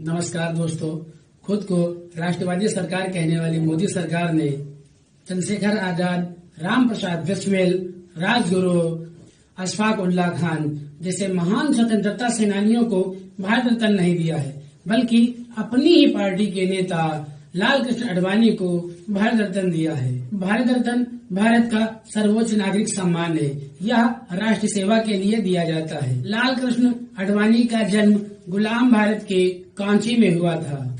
नमस्कार दोस्तों, खुद को राष्ट्रवादी सरकार कहने वाली मोदी सरकार ने चंद्रशेखर आजाद, राम प्रसाद बिस्मिल, राजगुरु अशफाक उल्लाह खान जैसे महान स्वतंत्रता सेनानियों को भारत रत्न नहीं दिया है, बल्कि अपनी ही पार्टी के नेता लाल कृष्ण आडवाणी को भारत रत्न दिया है। भारत रत्न भारत का सर्वोच्च नागरिक सम्मान है। यह राष्ट्र सेवा के लिए दिया जाता है। लाल कृष्ण आडवाणी का जन्म गुलाम भारत के कांची में हुआ था।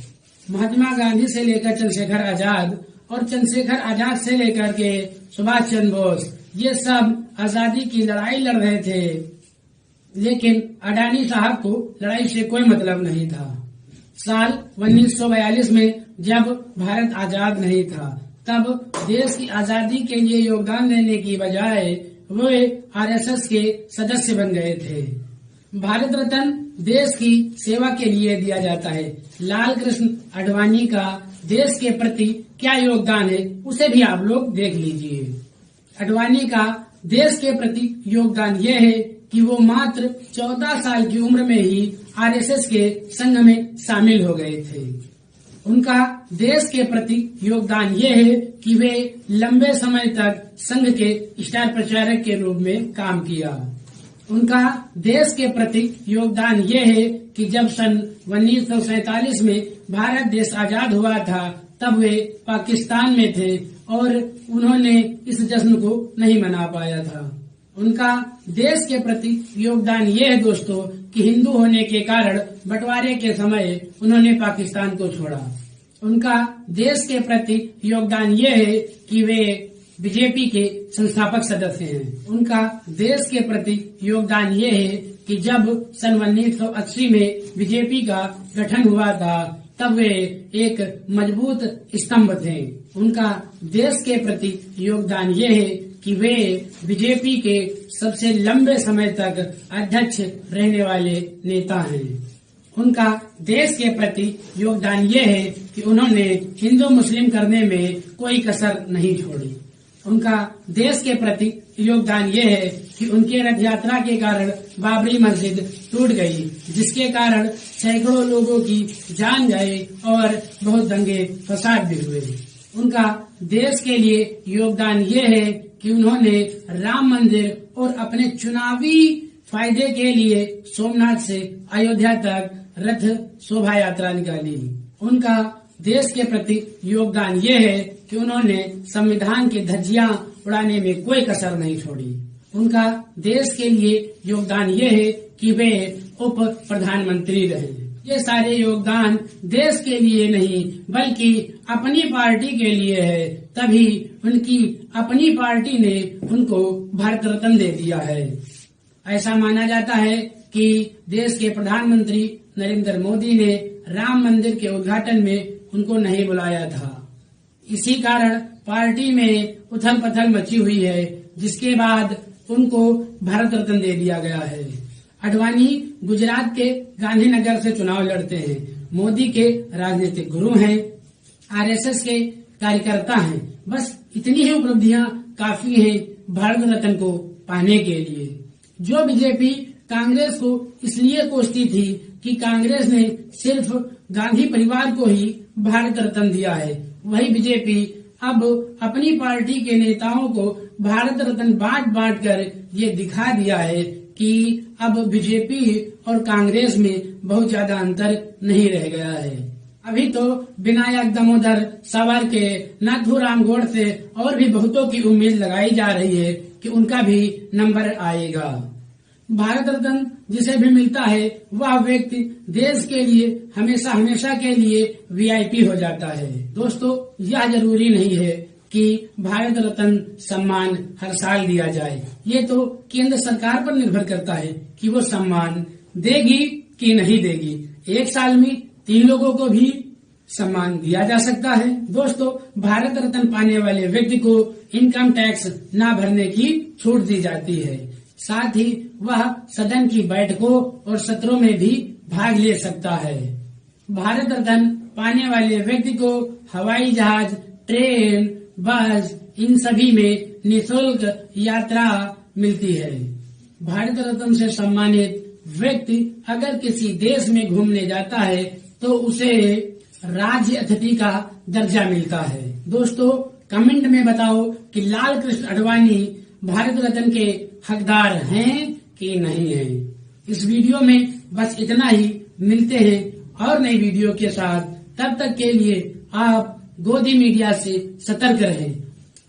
महात्मा गांधी से लेकर चंद्रशेखर आजाद और चंद्रशेखर आजाद से लेकर के सुभाष चंद्र बोस, ये सब आजादी की लड़ाई लड़ रहे थे, लेकिन अडानी साहब को लड़ाई से कोई मतलब नहीं था। साल 1942 में जब भारत आजाद नहीं था, तब देश की आजादी के लिए योगदान देने की बजाय वे आरएसएस के सदस्य बन गए थे। भारत रत्न देश की सेवा के लिए दिया जाता है। लाल कृष्ण आडवाणी का देश के प्रति क्या योगदान है, उसे भी आप लोग देख लीजिए। आडवाणी का देश के प्रति योगदान यह है कि वो मात्र 14 साल की उम्र में ही आरएसएस के संघ में शामिल हो गए थे। उनका देश के प्रति योगदान यह है कि वे लंबे समय तक संघ के स्टार प्रचारक के रूप में काम किया। उनका देश के प्रति योगदान यह है कि जब सन 1947 में भारत देश आजाद हुआ था, तब वे पाकिस्तान में थे और उन्होंने इस जश्न को नहीं मना पाया था। उनका देश के प्रति योगदान यह है दोस्तों कि हिंदू होने के कारण बंटवारे के समय उन्होंने पाकिस्तान को छोड़ा। उनका देश के प्रति योगदान यह है कि वे बीजेपी के संस्थापक सदस्य हैं। उनका देश के प्रति योगदान यह है कि जब सन 1980 में बीजेपी का गठन हुआ था, तब वे एक मजबूत स्तंभ थे। उनका देश के प्रति योगदान यह है कि वे बीजेपी के सबसे लंबे समय तक अध्यक्ष रहने वाले नेता हैं। उनका देश के प्रति योगदान यह है कि उन्होंने हिंदू मुस्लिम करने में कोई कसर नहीं छोड़ी। उनका देश के प्रति योगदान यह है कि उनके रथ यात्रा के कारण बाबरी मस्जिद टूट गई, जिसके कारण सैकड़ों लोगों की जान गए और बहुत दंगे फसाद भी हुए। उनका देश के लिए योगदान यह है कि उन्होंने राम मंदिर और अपने चुनावी फायदे के लिए सोमनाथ से अयोध्या तक रथ शोभा यात्रा निकाली। उनका देश के प्रति योगदान यह है कि उन्होंने संविधान की धज्जियां उड़ाने में कोई कसर नहीं छोड़ी। उनका देश के लिए योगदान यह है कि वे उप प्रधानमंत्री रहे। ये सारे योगदान देश के लिए नहीं, बल्कि अपनी पार्टी के लिए है। तभी उनकी अपनी पार्टी ने उनको भारत रत्न दे दिया है। ऐसा माना जाता है कि देश के प्रधानमंत्री नरेंद्र मोदी ने राम मंदिर के उद्घाटन में उनको नहीं बुलाया था। इसी कारण पार्टी में उथल पथल मची हुई है, जिसके बाद उनको भारत रत्न दे दिया गया है। आडवाणी गुजरात के गांधीनगर से चुनाव लड़ते हैं। मोदी के राजनीतिक गुरु हैं, आरएसएस के कार्यकर्ता हैं। बस इतनी ही उपलब्धियां काफी हैं भारत रत्न को पाने के लिए। जो बीजेपी कांग्रेस को इसलिए कोसती थी कि कांग्रेस ने सिर्फ गांधी परिवार को ही भारत रत्न दिया है, वही बीजेपी अब अपनी पार्टी के नेताओं को भारत रत्न बांट बांट कर ये दिखा दिया है कि अब बीजेपी और कांग्रेस में बहुत ज्यादा अंतर नहीं रह गया है। अभी तो विनायक दामोदर सावरकर, नाथूराम गोडसे और भी बहुतों की उम्मीद लगाई जा रही है कि उनका भी नंबर आएगा। भारत रत्न जिसे भी मिलता है, वह व्यक्ति देश के लिए हमेशा हमेशा के लिए वीआईपी हो जाता है। दोस्तों, यह जरूरी नहीं है कि भारत रत्न सम्मान हर साल दिया जाए। ये तो केंद्र सरकार पर निर्भर करता है कि वो सम्मान देगी कि नहीं देगी। एक साल में 3 लोगों को भी सम्मान दिया जा सकता है। दोस्तों, भारत रत्न पाने वाले व्यक्ति को इनकम टैक्स न भरने की छूट दी जाती है। साथ ही वह सदन की बैठकों और सत्रों में भी भाग ले सकता है। भारत रत्न पाने वाले व्यक्ति को हवाई जहाज, ट्रेन, बस, इन सभी में निःशुल्क यात्रा मिलती है। भारत रत्न से सम्मानित व्यक्ति अगर किसी देश में घूमने जाता है तो उसे राज्य अतिथि का दर्जा मिलता है। दोस्तों कमेंट में बताओ कि लाल कृष्ण आडवाणी भारत रत्न के हकदार हैं कि नहीं हैं। इस वीडियो में बस इतना ही, मिलते हैं और नई वीडियो के साथ। तब तक के लिए आप गोदी मीडिया से सतर्क रहें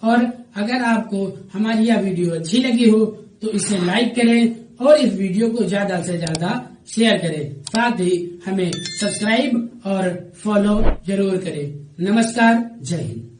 और अगर आपको हमारी यह वीडियो अच्छी लगी हो तो इसे लाइक करें और इस वीडियो को ज्यादा से ज्यादा शेयर करें। साथ ही हमें सब्सक्राइब और फॉलो जरूर करें। नमस्कार, जय हिंद।